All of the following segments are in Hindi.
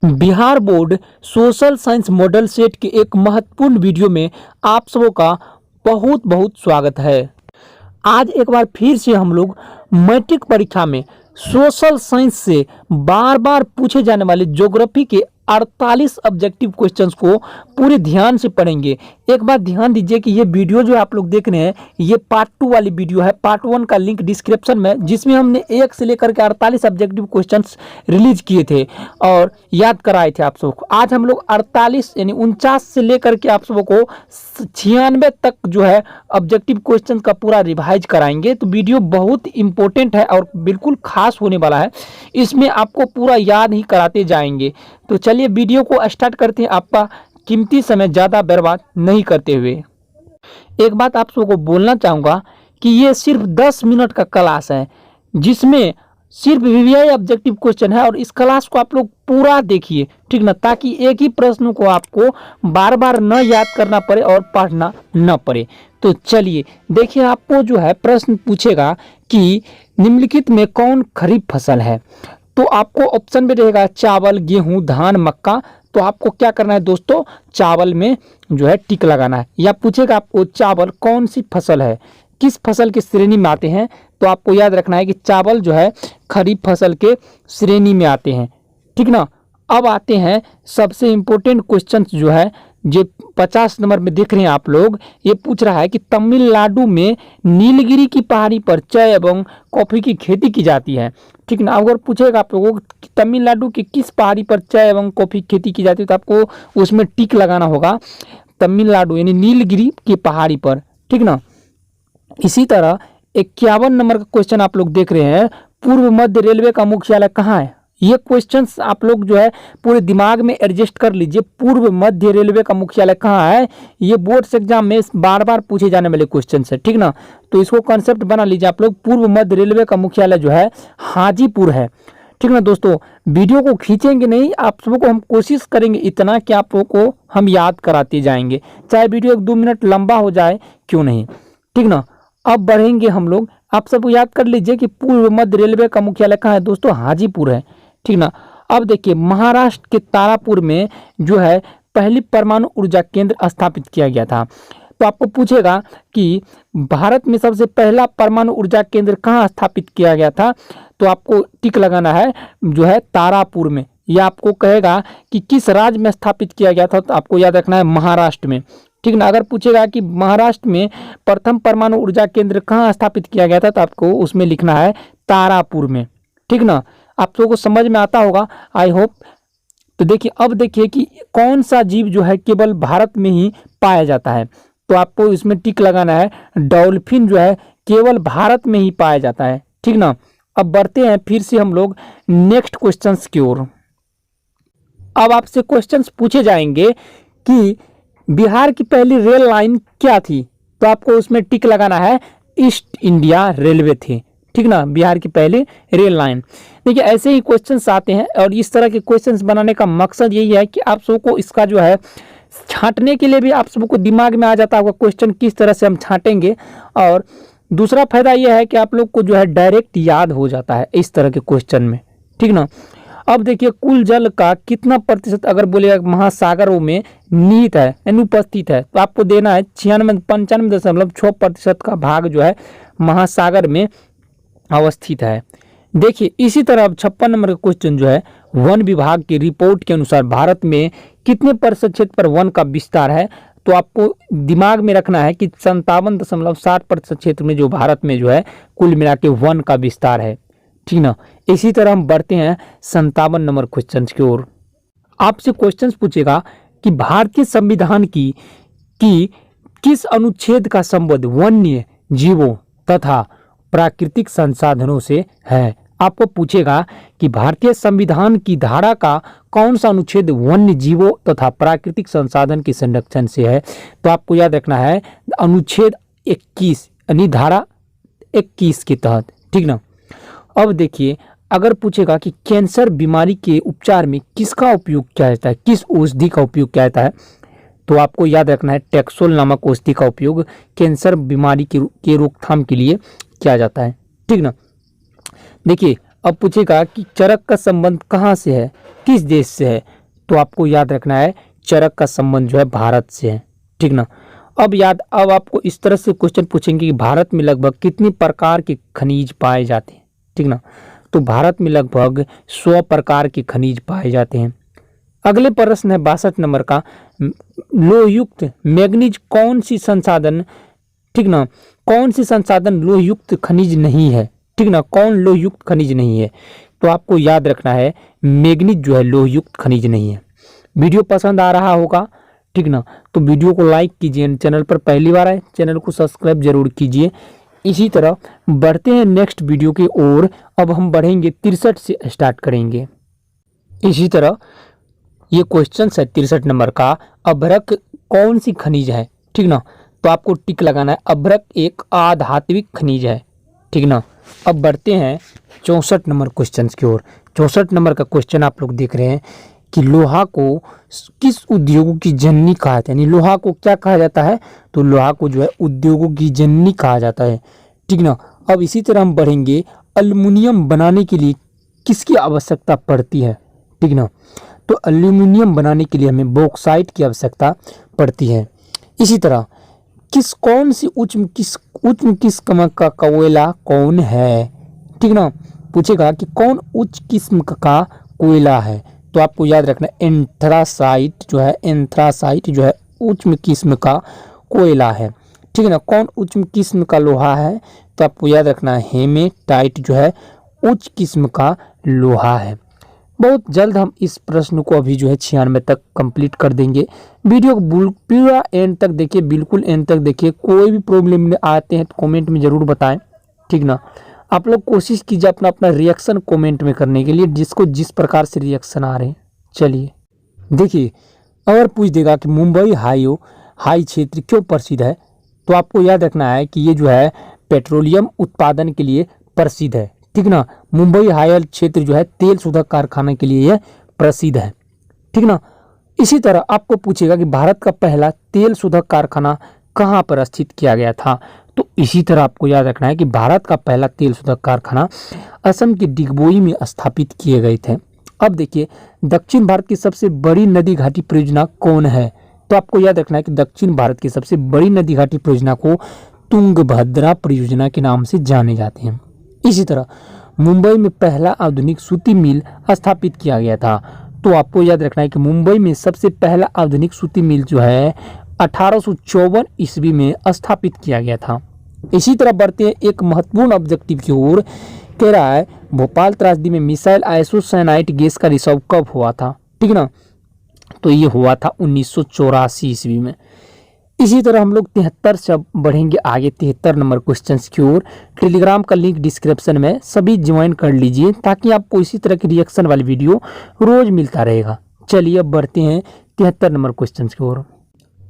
Bihar board social science model set के एक महत्वपूर्ण वीडियो में आप सबों का बहुत बहुत स्वागत है। आज एक बार फिर से हम लोग मैट्रिक परीक्षा में सोशल साइंस से बार बार पूछे जाने वाले ज्योग्राफी के 48 ऑब्जेक्टिव क्वेश्चंस को पूरे ध्यान से पढ़ेंगे। एक बात ध्यान दीजिए कि ये वीडियो जो आप लोग देख रहे हैं ये पार्ट 2 वाली वीडियो है। पार्ट 1 का लिंक डिस्क्रिप्शन में, जिसमें हमने 1 से लेकर के 48 ऑब्जेक्टिव क्वेश्चंस रिलीज किए थे और याद कराए थे आप सबको। आज हम लोग 48 यानी 49 से लेकर के आप सबको 96 तक जो है ऑब्जेक्टिव क्वेश्चन का पूरा रिवाइज कराएंगे। तो वीडियो बहुत इंपॉर्टेंट है और बिल्कुल खास होने वाला है। इसमें आपको पूरा याद ही कराते जाएंगे। तो चलिए वीडियो को स्टार्ट करते हैं, आपका कीमती समय ज़्यादा बर्बाद नहीं करते हुए। एक बात आप सबको बोलना चाहूँगा कि ये सिर्फ 10 मिनट का क्लास है, जिसमें सिर्फ वीवीआई ऑब्जेक्टिव क्वेश्चन है। और इस क्लास को आप लोग पूरा देखिए, ठीक ना, ताकि एक ही प्रश्न को आपको बार बार न याद करना पड़े और पढ़ना न पड़े। तो चलिए देखिए, आपको जो है प्रश्न पूछेगा कि निम्नलिखित में कौन खरीफ फसल है। तो आपको ऑप्शन में रहेगा चावल, गेहूं, धान, मक्का। तो आपको क्या करना है दोस्तों, चावल में जो है टिक लगाना है। या पूछेगा आपको चावल कौन सी फसल है, किस फसल की श्रेणी में आते हैं। तो आपको याद रखना है कि चावल जो है खरीफ फसल के श्रेणी में आते हैं, ठीक ना। अब आते हैं सबसे इम्पोर्टेंट क्वेश्चन जो है, जो 50 नंबर में देख रहे हैं आप लोग। ये पूछ रहा है कि तमिलनाडु में नीलगिरी की पहाड़ी पर चाय एवं कॉफी की खेती की जाती है, ठीक ना। अगर पूछेगा आप लोगों को तमिलनाडु की किस पहाड़ी पर चाय एवं कॉफी की खेती की जाती है, तो आपको उसमें टिक लगाना होगा तमिलनाडु यानी नीलगिरी की पहाड़ी पर, ठीक ना। इसी तरह 51 नंबर का क्वेश्चन आप लोग देख रहे हैं, पूर्व मध्य रेलवे का मुख्यालय कहाँ है। ये क्वेश्चंस आप लोग जो है पूरे दिमाग में एडजस्ट कर लीजिए। पूर्व मध्य रेलवे का मुख्यालय कहाँ है, ये बोर्ड्स एग्जाम में बार बार पूछे जाने वाले क्वेश्चन है, ठीक ना। तो इसको कॉन्सेप्ट बना लीजिए आप लोग। पूर्व मध्य रेलवे का मुख्यालय जो है हाजीपुर है, ठीक ना। दोस्तों वीडियो को खींचेंगे नहीं, आप सबको हम कोशिश करेंगे इतना कि आप लोगों को हम याद कराते जाएंगे, चाहे वीडियो 1-2 मिनट लंबा हो जाए क्यों नहीं, ठीक ना। अब बढ़ेंगे हम लोग, आप सबको याद कर लीजिए कि पूर्व मध्य रेलवे का मुख्यालय कहाँ है दोस्तों, हाजीपुर है, ठीक ना। अब देखिए महाराष्ट्र के तारापुर में जो है पहली परमाणु ऊर्जा केंद्र स्थापित किया गया था। तो आपको पूछेगा कि भारत में सबसे पहला परमाणु ऊर्जा केंद्र कहाँ स्थापित किया गया था। तो आपको टिक लगाना है जो है तारापुर में। या आपको कहेगा कि किस राज्य में स्थापित किया गया था, तो आपको याद रखना है महाराष्ट्र में, ठीक ना। अगर पूछेगा कि महाराष्ट्र में प्रथम परमाणु ऊर्जा केंद्र कहाँ स्थापित किया गया था, तो आपको उसमें लिखना है तारापुर में, ठीक ना। आप लोगों को समझ में आता होगा, आई होप। तो देखिए, अब देखिए कि कौन सा जीव जो है केवल भारत में ही पाया जाता है। तो आपको इसमें टिक लगाना है, डॉल्फिन जो है केवल भारत में ही पाया जाता है, ठीक ना। अब बढ़ते हैं फिर से हम लोग नेक्स्ट क्वेश्चंस की ओर। अब आपसे क्वेश्चंस पूछे जाएंगे कि बिहार की पहली रेल लाइन क्या थी। तो आपको उसमें टिक लगाना है ईस्ट इंडिया रेलवे थी, ठीक ना, बिहार की पहली रेल लाइन। देखिए ऐसे ही क्वेश्चंस आते हैं और इस तरह के क्वेश्चंस बनाने का मकसद यही है कि आप सबको इसका जो है छांटने के लिए भी आप सबको दिमाग में आ जाता होगा क्वेश्चन किस तरह से हम छांटेंगे। और दूसरा फायदा यह है कि आप लोग को जो है डायरेक्ट याद हो जाता है इस तरह के क्वेश्चन में, ठीक ना। अब देखिए कुल जल का कितना प्रतिशत अगर बोलेगा महासागरों में निहित है यानी उपस्थित है, तो आपको देना है 95.6% का भाग जो है महासागर में अवस्थित है। देखिए इसी तरह अब 56 नंबर का क्वेश्चन जो है, वन विभाग की रिपोर्ट के अनुसार भारत में कितने प्रतिशत क्षेत्र पर वन का विस्तार है। तो आपको दिमाग में रखना है कि 57.7% क्षेत्र में जो भारत में जो है कुल मिला के वन का विस्तार है, ठीक ना। इसी तरह हम बढ़ते हैं 57 नंबर क्वेश्चन की ओर। आपसे क्वेश्चन पूछेगा कि भारतीय संविधान की किस अनुच्छेद का संबंध वन्य जीवों तथा प्राकृतिक संसाधनों से है। आपको पूछेगा कि भारतीय संविधान की धारा का कौन सा अनुच्छेद वन्य जीवों तथा प्राकृतिक संसाधन के संरक्षण से है। तो आपको याद रखना है अनुच्छेद 21 यानी धारा 21 के तहत, ठीक ना। अब देखिए अगर पूछेगा कि कैंसर बीमारी के उपचार में किसका उपयोग किया जाता है, किस औषधि का उपयोग किया जाता है, तो आपको याद रखना है टेक्सोल नामक औषधि का उपयोग कैंसर बीमारी के रोकथाम के लिए किया जाता है, ठीक ना। देखिए अब पूछेगा कि चरक का संबंध कहाँ से है, किस देश से है, तो आपको याद रखना है चरक का संबंध जो है भारत से है, ठीक ना। अब आपको इस तरह से क्वेश्चन पूछेंगे कि भारत में लगभग कितनी प्रकार के खनिज पाए जाते हैं, ठीक ना। तो भारत में लगभग 100 प्रकार के खनिज पाए जाते हैं। अगले प्रश्न है 62 नंबर का, लोहयुक्त मैग्नीज कौन सी संसाधन, ठीक ना, कौन सी संसाधन लोहयुक्त खनिज नहीं है, ठीक ना, कौन लोहयुक्त खनिज नहीं है, तो आपको याद रखना है मैग्नीज जो है लोहयुक्त खनिज नहीं है। वीडियो पसंद आ रहा होगा, ठीक ना, तो वीडियो को लाइक कीजिए, चैनल पर पहली बार आए चैनल को सब्सक्राइब जरूर कीजिए। इसी तरह बढ़ते हैं नेक्स्ट वीडियो की ओर। अब हम बढ़ेंगे 63 से स्टार्ट करेंगे। इसी तरह ये क्वेश्चन है 63 नंबर का, अभ्रक कौन सी खनिज है, ठीक ना, तो आपको टिक लगाना है, अभ्रक एक अधात्विक खनिज है, ठीक ना। अब बढ़ते हैं 64 नंबर क्वेश्चन की ओर। 64 नंबर का क्वेश्चन आप लोग देख रहे हैं कि लोहा को किस उद्योगों की जननी कहा जाता है, यानी लोहा को क्या कहा जाता है, तो लोहा को जो है उद्योगों की जननी कहा जाता है, ठीक ना। अब इसी तरह हम बढ़ेंगे, अल्युमिनियम बनाने के लिए किसकी आवश्यकता पड़ती है, ठीक ना, तो अल्युमिनियम बनाने के लिए हमें बॉक्साइट की आवश्यकता पड़ती है। इसी तरह कौन सी उच्च किस्म का कोयला कौन है, ठीक ना, पूछेगा कि कौन उच्च किस्म का कोयला है, तो आपको याद रखना एंथ्रासाइट जो है उच्च किस्म का कोयला है, ठीक है ना। कौन उच्च किस्म का लोहा है, तो आपको याद रखना है हेमेटाइट जो है उच्च किस्म का लोहा है। बहुत जल्द हम इस प्रश्न को अभी जो है 96 तक कंप्लीट कर देंगे। वीडियो को पूरा एंड तक देखिए, बिल्कुल एंड तक देखिए। कोई भी प्रॉब्लम आते हैं तो कमेंट में ज़रूर बताएं, ठीक ना। आप लोग कोशिश कीजिए अपना अपना रिएक्शन कमेंट में करने के लिए, जिसको जिस प्रकार से रिएक्शन आ रहे हैं। चलिए देखिए, अगर पूछ देगा कि मुंबई हाई क्षेत्र क्यों प्रसिद्ध है, तो आपको याद रखना है कि ये जो है पेट्रोलियम उत्पादन के लिए प्रसिद्ध है, ठीक ना। मुंबई हाई क्षेत्र जो है तेल शोधक कारखाना के लिए यह प्रसिद्ध है, ठीक ना। इसी तरह आपको पूछेगा कि भारत का पहला तेल शोधक कारखाना कहाँ पर स्थित किया गया था, तो इसी तरह आपको याद रखना है कि भारत का पहला तेल शोधक कारखाना असम के डिगबोई में स्थापित किए गए थे। अब देखिए, दक्षिण भारत की सबसे बड़ी नदी घाटी परियोजना कौन है, तो आपको याद रखना है कि दक्षिण भारत की सबसे बड़ी नदी घाटी परियोजना को तुंगभद्रा परियोजना के नाम से जाने जाते हैं। इसी तरह मुंबई में पहला आधुनिक सूती मिल स्थापित किया गया था, तो आपको याद रखना है कि मुंबई में सबसे पहला आधुनिक सूती मिल जो है 1854 ईस्वी में स्थापित किया गया था। इसी तरह बढ़ते हैं एक महत्वपूर्ण ऑब्जेक्टिव की ओर। कह रहा है भोपाल त्रासदी में मिसाइल आइसोसाइनाइट गैस का रिसाव कब हुआ था, ठीक ना, तो ये हुआ था 1984 ईस्वी में। इसी तरह हम लोग 73 से बढ़ेंगे आगे 73 नंबर क्वेश्चन की ओर। टेलीग्राम का लिंक डिस्क्रिप्शन में, सभी ज्वाइन कर लीजिए ताकि आपको इसी तरह की रिएक्शन वाली वीडियो रोज मिलता रहेगा। चलिए अब बढ़ते हैं 73 नंबर क्वेश्चन की ओर।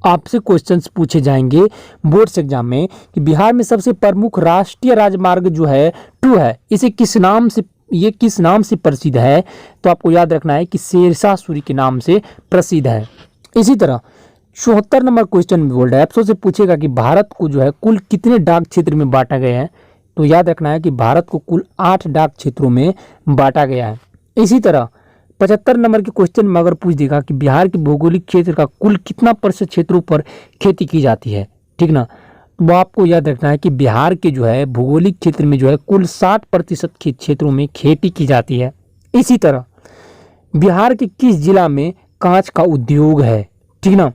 आपसे क्वेश्चंस पूछे जाएंगे बोर्ड्स एग्जाम में कि बिहार में सबसे प्रमुख राष्ट्रीय राजमार्ग जो है 2 है, इसे किस नाम से प्रसिद्ध है, तो आपको याद रखना है कि शेरशाह सूरी के नाम से प्रसिद्ध है। इसी तरह 74 नंबर क्वेश्चन में बोल रहा है, आपसे से पूछेगा कि भारत को जो है कुल कितने डाक क्षेत्र में बांटा गया है, तो याद रखना है कि भारत को कुल 8 डाक क्षेत्रों में बांटा गया है। इसी तरह 75 नंबर के क्वेश्चन में अगर पूछ देगा कि बिहार के भौगोलिक क्षेत्र का कुल कितना % क्षेत्रों पर खेती की जाती है, ठीक ना, तो आपको याद रखना है कि बिहार के जो है भौगोलिक क्षेत्र में जो है कुल 60% क्षेत्रों में खेती की जाती है। इसी तरह बिहार के किस जिला में कांच का उद्योग है, ठीक ना,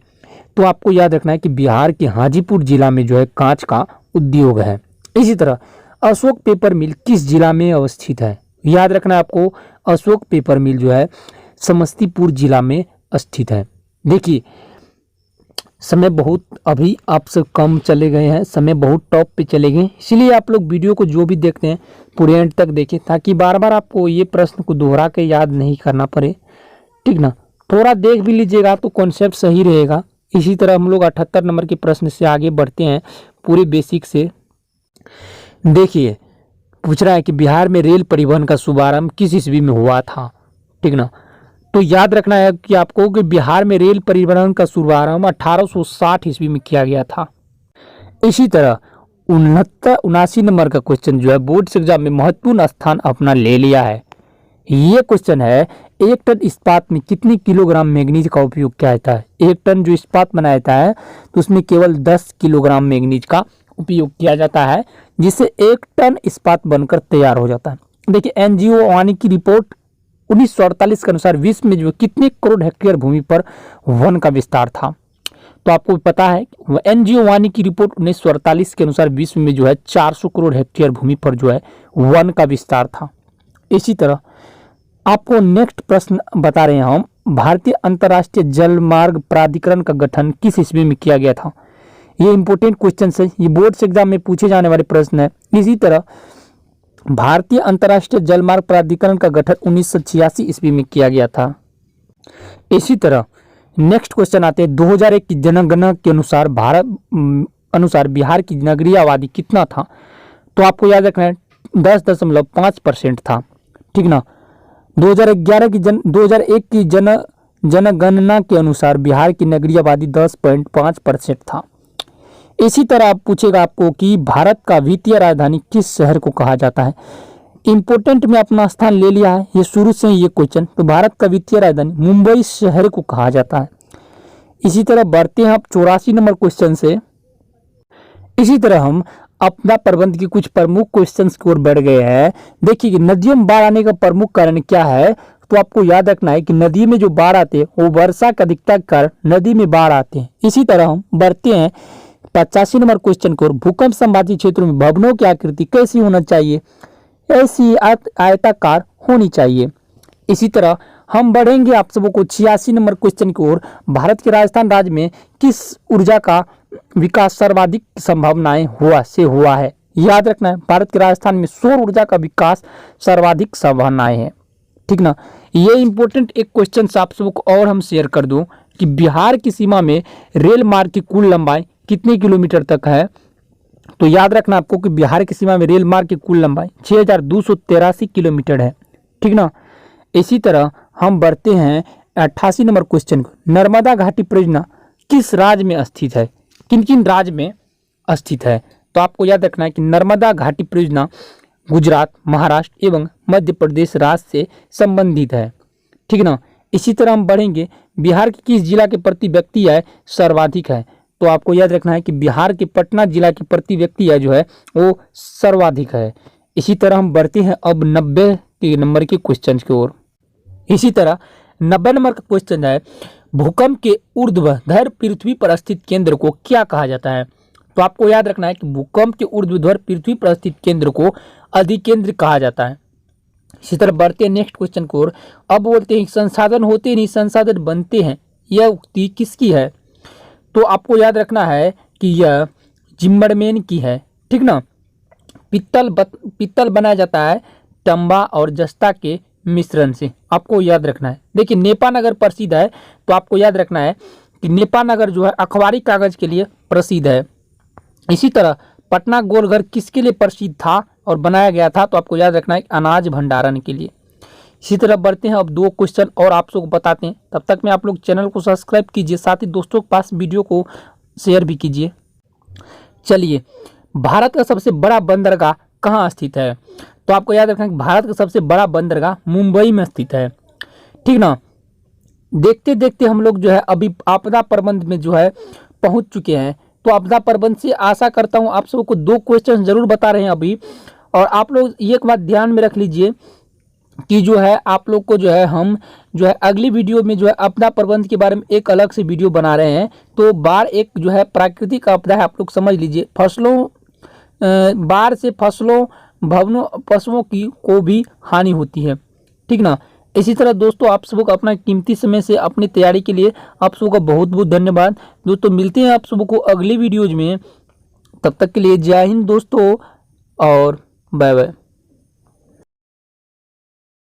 तो आपको याद रखना है कि बिहार के हाजीपुर जिला में जो है कांच का उद्योग है। इसी तरह अशोक पेपर मिल किस जिला में अवस्थित है, याद रखना है आपको अशोक पेपर मिल जो है समस्तीपुर जिला में स्थित है। देखिए समय बहुत अभी आपसे कम चले गए हैं, समय बहुत टॉप पे चले गए, इसलिए आप लोग वीडियो को जो भी देखते हैं पूरे एंड तक देखें ताकि बार बार आपको ये प्रश्न को दोहरा के याद नहीं करना पड़े, ठीक ना। थोड़ा देख भी लीजिएगा तो कॉन्सेप्ट सही रहेगा। इसी तरह हम लोग 78 नंबर के प्रश्न से आगे बढ़ते हैं पूरे बेसिक से। देखिए पूछ रहा है कि बिहार में रेल परिवहन का शुभारंभ किस ईस्वी में हुआ था, ठीक ना, तो याद रखना है कि आपको कि बिहार में रेल परिवहन का शुभारंभ 1860 ईस्वी में किया गया था। इसी तरह 79 नंबर का क्वेश्चन जो है बोर्ड से एग्जाम में महत्वपूर्ण स्थान अपना ले लिया है। ये क्वेश्चन है, 1 टन इस्पात में कितने किलोग्राम मैग्नीज का उपयोग किया जाता है। 1 टन जो इस्पात बनाया जाता है तो उसमें केवल 10 किलोग्राम मैग्नीज का उपयोग किया जाता है, जिससे 1 टन इस्पात बनकर तैयार हो जाता है। देखिए एनजीओ वानी की रिपोर्ट 1948 के अनुसार विश्व में जो कितने करोड़ हेक्टेयर भूमि पर वन का विस्तार था। तो आपको पता है एनजीओ वानी की रिपोर्ट 1948 के अनुसार विश्व में जो है 400 करोड़ हेक्टेयर भूमि पर जो है वन का विस्तार था। इसी तरह आपको नेक्स्ट प्रश्न बता रहे हैं हम, भारतीय अंतर्राष्ट्रीय जलमार्ग प्राधिकरण का गठन किस ईस्वी में किया गया था। ये इंपॉर्टेंट क्वेश्चन है, ये बोर्ड से एग्जाम में पूछे जाने वाले प्रश्न है। इसी तरह भारतीय अंतर्राष्ट्रीय जलमार्ग प्राधिकरण का गठन 1986 ईस्वी में किया गया था। इसी तरह नेक्स्ट क्वेश्चन आते हैं, 2001 की जनगणना के अनुसार बिहार की नगरीय आबादी कितना था। तो आपको याद रखना है 10.5% था, ठीक ना। 2001 की जनगणना के अनुसार बिहार की नगरीय आबादी 10.5% था। इसी तरह आप पूछेगा आपको कि भारत का वित्तीय राजधानी किस शहर को कहा जाता है। इंपोर्टेंट में अपना स्थान ले लिया है ये शुरू से ही ये क्वेश्चन। तो भारत का वित्तीय राजधानी मुंबई शहर को कहा जाता है। इसी तरह बढ़ते हैं आप 84 नंबर क्वेश्चन से। इसी तरह हम आपदा प्रबंध की कुछ प्रमुख क्वेश्चंस की ओर बढ़ गए हैं। देखिए कि नदियों में बाढ़ आने का प्रमुख कारण क्या है। तो आपको याद रखना है कि नदी में जो बाढ़ आते हैं वो वर्षा की अधिकता के कारण नदी में बाढ़ आते हैं। इसी तरह हम बढ़ते हैं 85 नंबर क्वेश्चन को। भूकंप संभावित क्षेत्रों में भवनों की आकृति कैसी होना चाहिए, ऐसी आयताकार होनी चाहिए। इसी तरह हम बढ़ेंगे आप सबको 86 नंबर क्वेश्चन की ओर। भारत के राजस्थान राज्य में किस ऊर्जा का विकास सर्वाधिक संभावनाएं हुआ है। याद रखना है भारत के राजस्थान में सौर ऊर्जा का विकास सर्वाधिक संभावनाएं है, ठीक ना। ये इंपॉर्टेंट एक क्वेश्चन आप सबको और हम शेयर कर दूं कि बिहार की सीमा में रेल मार्ग की कुल लंबाई कितने किलोमीटर तक है। तो याद रखना आपको कि बिहार की सीमा में रेल मार्ग की कुल लंबाई 6283 किलोमीटर है, ठीक ना। इसी तरह हम बढ़ते हैं 88 नंबर क्वेश्चन को। नर्मदा घाटी परियोजना किस राज्य में स्थित है, किन किन राज्य में स्थित है। तो आपको याद रखना है कि नर्मदा घाटी परियोजना गुजरात, महाराष्ट्र एवं मध्य प्रदेश राज्य से संबंधित है, ठीक ना। इसी तरह हम बढ़ेंगे, बिहार के किस जिला के प्रति व्यक्ति आय सर्वाधिक है। तो आपको याद रखना है कि बिहार के पटना जिला की प्रति व्यक्ति आय जो है वो सर्वाधिक है। इसी तरह हम बढ़ते हैं अब 90 नंबर के क्वेश्चन की ओर। इसी तरह 90 नंबर का क्वेश्चन है, भूकंप के ऊर्ध्वाधर पृथ्वी पर स्थित केंद्र को क्या कहा जाता है। तो आपको याद रखना है कि भूकंप के ऊर्ध्वाधर पृथ्वी पर स्थित केंद्र को अधिकेंद्र कहा जाता है। इसी तरह बढ़ते हैं नेक्स्ट क्वेश्चन को। अब बोलते हैं संसाधन होते नहीं संसाधन बनते हैं, यह उक्ति किसकी है। तो आपको याद रखना है कि यह जिम्मरमैन की है, ठीक ना। पित्तल बनाया जाता है टंबा और जस्ता के मिश्रण से, आपको याद रखना है। देखिए नेपानगर प्रसिद्ध है, तो आपको याद रखना है कि नेपानगर जो है अखबारी कागज के लिए प्रसिद्ध है। इसी तरह पटना गोलघर किसके लिए प्रसिद्ध था और बनाया गया था। तो आपको याद रखना है अनाज भंडारण के लिए। इसी तरह बढ़ते हैं अब 2 क्वेश्चन और आप सबको बताते हैं। तब तक में आप लोग चैनल को सब्सक्राइब कीजिए, साथ ही दोस्तों के पास वीडियो को शेयर भी कीजिए। चलिए, भारत का सबसे बड़ा बंदरगाह कहाँ स्थित है। तो आपको याद रखना है कि भारत का सबसे बड़ा बंदरगाह मुंबई में स्थित है, ठीक ना। देखते देखते हम लोग जो है अभी आपदा प्रबंध में जो है पहुंच चुके हैं। तो आपदा प्रबंध से आशा करता हूं आप सबको 2 क्वेश्चन जरूर बता रहे हैं अभी। और आप लोग एक बात ध्यान में रख लीजिए कि जो है आप लोग को जो है हम जो है अगली वीडियो में जो है आपदा प्रबंध के बारे में एक अलग से वीडियो बना रहे हैं। तो बाढ़ एक जो है प्राकृतिक आपदा है, आप लोग समझ लीजिए। बाढ़ से फसलों, भवनों, पशुओं की को भी हानि होती है, ठीक ना। इसी तरह दोस्तों आप सबको अपना कीमती समय से अपनी तैयारी के लिए आप सबको बहुत बहुत धन्यवाद। दोस्तों मिलते हैं आप सबको अगली वीडियोज में, तब तक के लिए जय हिंद दोस्तों और बाय बाय।